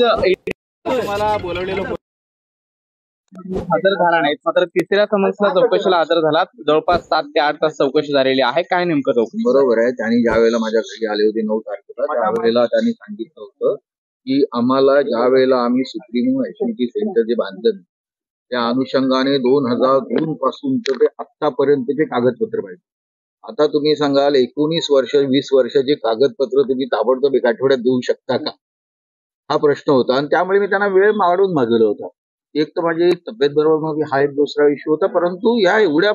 तुम्हाला बोलवलेलं हजर झाला नाही, मात्र तिसऱ्या समन्सला चौकशीला हजर झाला. जवळपास 7 ते 8 तास चौकशी झालेली आहे. काय नेमकं चौकशी? बरोबर आहे. त्यांनी ज्या वेळेला माझ्या घरी आले होते 9 तारखेला, त्यावेळेला त्यांनी सांगितलं होतं की आम्हाला ज्या वेळेला आम्ही सुप्रीमो ऍक्टिव्हिटी सेंटर जे बांधलं त्या अनुषंगाने 2002 पासूनच ते आतापर्यंतचे कागदपत्र पाहिजे. आता तुम्ही सांगाल 19 वर्ष 20 वर्षाचे कागदपत्र तुम्ही ताबडतोब एका आठवड्यात देऊ शकता का, हा प्रश्न होता. आणि त्यामुळे मी त्यांना वेळ वाढवून मागवला होता. एक तर माझी तब्येत बरोबर नव्हती, हा एक दुसरा इश्यू होता. परंतु या एवढ्या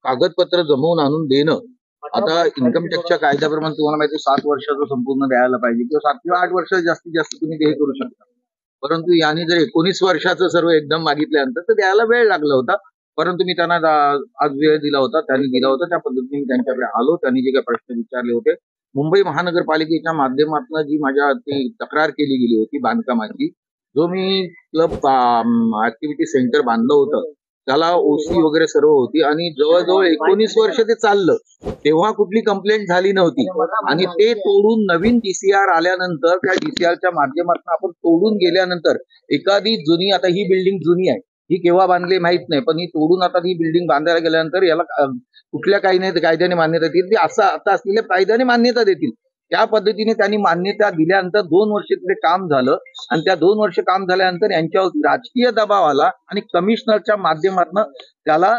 कागदपत्र जमवून आणून देणं, आता इन्कम टॅक्सच्या कायद्याप्रमाणे तुम्हाला माहिती 7 वर्षाचं संपूर्ण द्यायला पाहिजे किंवा 7 किंवा 8 वर्ष जास्तीत जास्त तुम्ही ते करू शकता. परंतु यांनी जर 19 वर्षाचं सर्व एकदम मागितल्यानंतर तर द्यायला वेळ लागला होता. परंतु मी त्यांना आज वेळ दिला होता, त्यांनी दिला होता. त्या पद्धतीने मी त्यांच्याकडे आलो. त्यांनी जे काही प्रश्न विचारले होते, मुंबई महानगरपालिकेच्या माध्यमातून जी माझ्या तक्रार केली गेली होती बांधकामाची, जो मी क्लब ऍक्टिव्हिटी सेंटर बांधलं होतं त्याला ओसी वगैरे सर्व होती आणि जवळजवळ 19 वर्ष ते चाललं, तेव्हा कुठली कंप्लेंट झाली नव्हती. आणि ते तोडून नवीन डीसीआर आल्यानंतर त्या डीसीआरच्या माध्यमातून आपण तोडून गेल्यानंतर एखादी जुनी, आता ही बिल्डिंग जुनी आहे, ही केव्हा बांधली माहित नाही, पण ही तोडून आता ही बिल्डिंग बांधायला गेल्यानंतर याला कुठल्या कायद्याने मान्यता देतील, ती असं आता असलेल्या कायद्याने मान्यता देतील. त्या पद्धतीने त्यांनी मान्यता दिल्यानंतर 2 वर्ष तिथे काम झालं आणि त्या 2 वर्ष काम झाल्यानंतर यांच्यावरती राजकीय दबाव आला आणि कमिशनरच्या माध्यमातून त्याला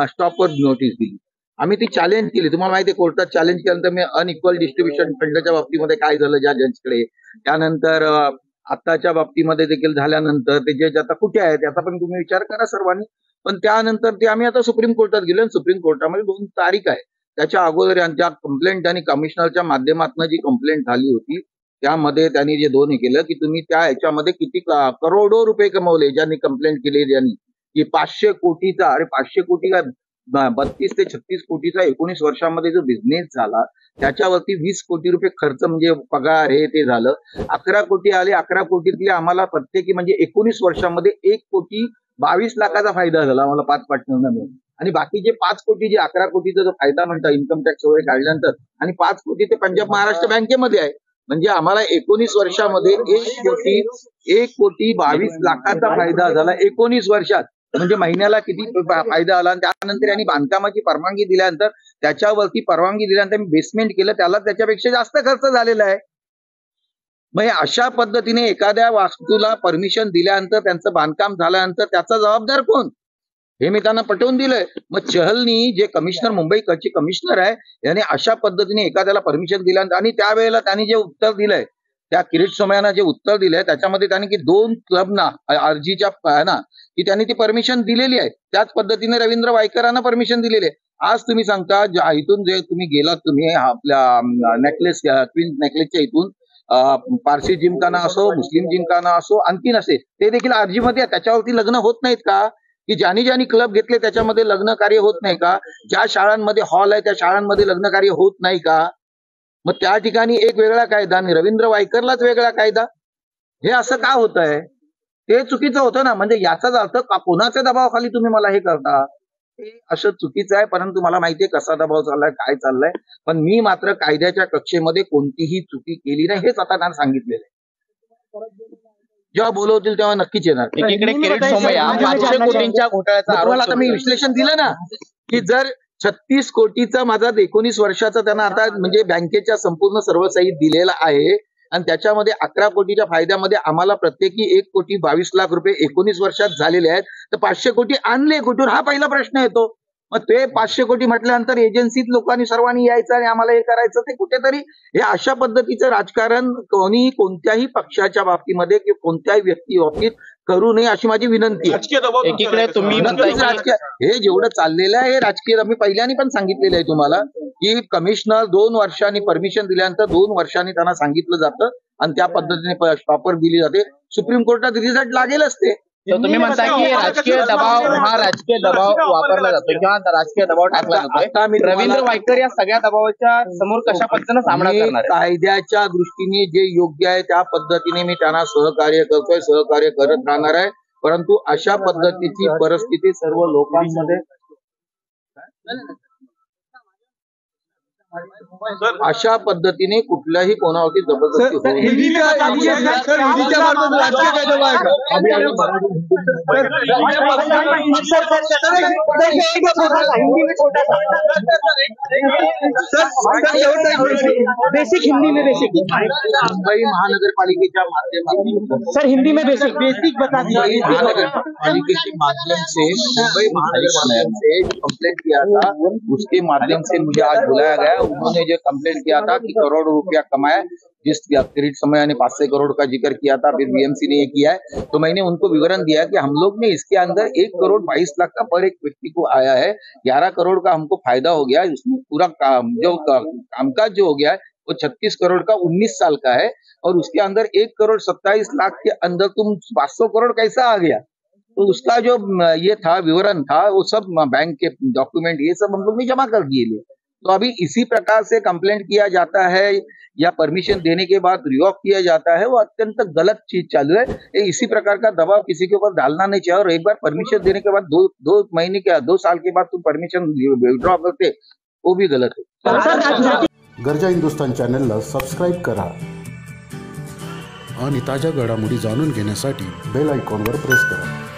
स्टॉपवर नोटीस दिली. आम्ही ती चॅलेंज केली. तुम्हाला माहिती आहे, कोर्टात चॅलेंज केल्यानंतर मी अनइक्वल डिस्ट्रीब्युशन फंडच्या बाबतीमध्ये काय झालं ज्या जजकडे, त्यानंतर आत्ताच्या बाबतीमध्ये देखील झाल्यानंतर ते जज आता कुठे आहे त्याचा पण तुम्ही विचार करा सर्वांनी. पण त्यानंतर ते आम्ही आता सुप्रीम कोर्टात गेलो आणि सुप्रीम कोर्टामध्ये 2 तारीख आहे. त्याच्या अगोदर यांच्या कंप्लेंट आणि कमिशनरच्या माध्यमातून जी कंप्लेंट झाली होती त्यामध्ये त्यांनी जे 2 केलं की तुम्ही त्या ह्याच्यामध्ये किती करोडो रुपये कमवले, ज्यांनी कंप्लेंट केली ज्यांनी, की 500 कोटीचा, अरे 500 कोटी का 32 ते 36 कोटीचा 19 वर्षामध्ये जो बिझनेस झाला त्याच्यावरती 20 कोटी रुपये खर्च म्हणजे पगार हे ते झालं. 11 कोटी आले. 11 कोटीतले आम्हाला प्रत्येकी म्हणजे 19 वर्षामध्ये 1,22,00,000चा फायदा झाला आम्हाला 5 पार्टनरना मिळून. आणि बाकीचे 5 कोटी जे 11 कोटीचा जो फायदा म्हणता इन्कम टॅक्स वगैरे काढल्यानंतर, आणि 5 कोटी ते पंजाब महाराष्ट्र बँकेमध्ये आहे. म्हणजे आम्हाला 19 वर्षामध्ये 1,22,00,000चा फायदा झाला 19 वर्षात. म्हणजे महिन्याला किती फायदा आला. आणि त्यानंतर यांनी बांधकामाची परवानगी दिल्यानंतर, त्याच्यावरती परवानगी दिल्यानंतर बेसमेंट केलं, त्याला त्याच्यापेक्षा जास्त खर्च झालेला आहे. मग अशा पद्धतीने एखाद्या वास्तूला परमिशन दिल्यानंतर त्यांचं बांधकाम झाल्यानंतर त्याचा जबाबदार कोण, हे मी त्यांना पटवून दिलंय. मग चहलनी जे कमिशनर, मुंबईचे कमिशनर आहे, याने अशा पद्धतीने एखाद्याला परमिशन दिल्यानंतर, आणि त्यावेळेला त्यांनी जे उत्तर दिलंय, त्या किरीट सोमय्यांना जे उत्तर दिलंय त्याच्यामध्ये त्यांनी की 2 क्लबना अर्जीच्या ना की त्यांनी ती परमिशन दिलेली आहे. त्याच पद्धतीने रवींद्र वायकरांना परमिशन दिलेली आहे. आज तुम्ही सांगता इथून जे तुम्ही गेलात, तुम्ही आपल्या नेकलेस, क्वीन नेकलेसच्या इथून पारसी जिमखाना असो, मुस्लिम जिमखाना असो, आणखीन असे ते देखील अर्जीमध्ये त्याच्यावरती लग्न होत नाहीत का, की ज्यांनी क्लब घेतले त्याच्यामध्ये लग्न कार्य होत नाही का, ज्या शाळांमध्ये हॉल आहे त्या शाळांमध्ये लग्न कार्य होत नाही का. मग त्या ठिकाणी एक वेगळा कायदा आणि रवींद्र वायकरलाच वेगळा कायदा, हे असं का होत आहे, ते चुकीचं होतं ना. म्हणजे याचाच अर्थ कोणाच्या दबावाखाली तुम्ही मला हे करता, हे असं चुकीचं आहे. परंतु मला माहितीये कसा दबाव चाललाय, काय चाललंय, पण मी मात्र कायद्याच्या कक्षेमध्ये कोणतीही चुकी केली नाही, हेच आता त्यांना सांगितलेलं आहे. जेव्हा बोलवतील तेव्हा नक्कीच येणार. एकीकडे किरीट सोमय्या 500 कोटींच्या घोटाळ्याचा आरोप, आता मी विश्लेषण दिलं ना की जर 36 कोटीचा माझा 19 वर्षाचा त्यांना आता म्हणजे बँकेच्या संपूर्ण सर्व सहित दिलेला आहे, आणि त्याच्यामध्ये 11 कोटीच्या फायद्यामध्ये आम्हाला प्रत्येकी 1,22,00,000 रुपये 19 वर्षात झालेले आहेत. तर 500 कोटी आणले कुठून, हा पहिला प्रश्न येतो. मग ते 500 कोटी म्हटल्यानंतर एजन्सीत लोकांनी सर्वांनी यायचं आणि आम्हाला हे करायचं, ते कुठेतरी हे अशा पद्धतीचं राजकारण कोणत्याही पक्षाच्या बाबतीमध्ये किंवा कोणत्याही व्यक्ती बाबतीत करू नये अशी माझी विनंती आहे. एकीकडे तुम्ही राजकीय हे जेवढं चाललेलं आहे हे राजकीय, मी पहिल्याने पण सांगितलेलं आहे तुम्हाला की कमिशनर 2 वर्षांनी परमिशन दिल्यानंतर 2 वर्षांनी त्यांना सांगितलं जातं आणि त्या पद्धतीने स्टॉपर दिली जाते. सुप्रीम कोर्टात रिझल्ट लागेलच ते. तुम्ही म्हणता की राजकीय दबाव वापरला जातो किंवा राजकीय दबाव टाकला जातोय. रवींद्र वायकर या सगळ्या दबावाच्या समोर कशा पद्धतीने सामना करणार, कायद्याच्या दृष्टीने जे योग्य आहे त्या पद्धतीने मी त्यांना सहकार्य करतोय, सहकार्य करत राहणार आहे. परंतु अशा पद्धतीची परिस्थिती सर्व लोकांमध्ये अशा पद्धतीने कुठल्याही कोणावरती जबरदस्ती होऊ नये. बेसिक हिंदी में बेसिक मुंबई महानगरपालिकेच्या माध्यमातून सर हिंदी में बेसिक बता मुंबई महानगरपालिके के माध्यम से मुंबई महानगरपालिका से कंप्लेंट किया था, उसके माध्यम से मुझे आज बुलाया गया। उन्होंने जो कंप्लेंट किया था कि करोड़ों रुपया कमाया, जिस पीरियड समय ने 500 करोड़ का जिक्र किया था, फिर बीएमसी ने ये किया है, तो मैंने उनको विवरण दिया कि हम लोग ने इसके अंदर 1 करोड़ 22 लाख का पर एक व्यक्ति को आया है, 11 करोड़ का हमको फायदा हो गया। उसमें पूरा कामकाज जो हो गया है वो 36 करोड़ का 19 साल का है, और उसके अंदर 1 करोड़ 27 लाख के अंदर तुम 500 करोड़ कैसा आ गया? तो उसका जो ये था विवरण था, वो सब बैंक के डॉक्यूमेंट ये सब हम लोग ने जमा कर दिए। तो अभी इसी प्रकार से कंप्लेंट किया जाता है या परमिशन देने के बाद रिवॉक किया जाता है, वो अत्यंत गलत चीज चालू है। इसी प्रकार का दबाव किसी के ऊपर डालना नहीं चाहिए। और एक बार परमिशन देने के बाद दो महीने के 2 साल के बाद तुम परमिशन विड्रॉ करते, वो भी गलत है। गरजा हिंदुस्तान चॅनलला सबस्क्राईब करा आणि ताज्या घडामोडी जाणून घेण्यासाठी बेल आयकॉनवर प्रेस करा।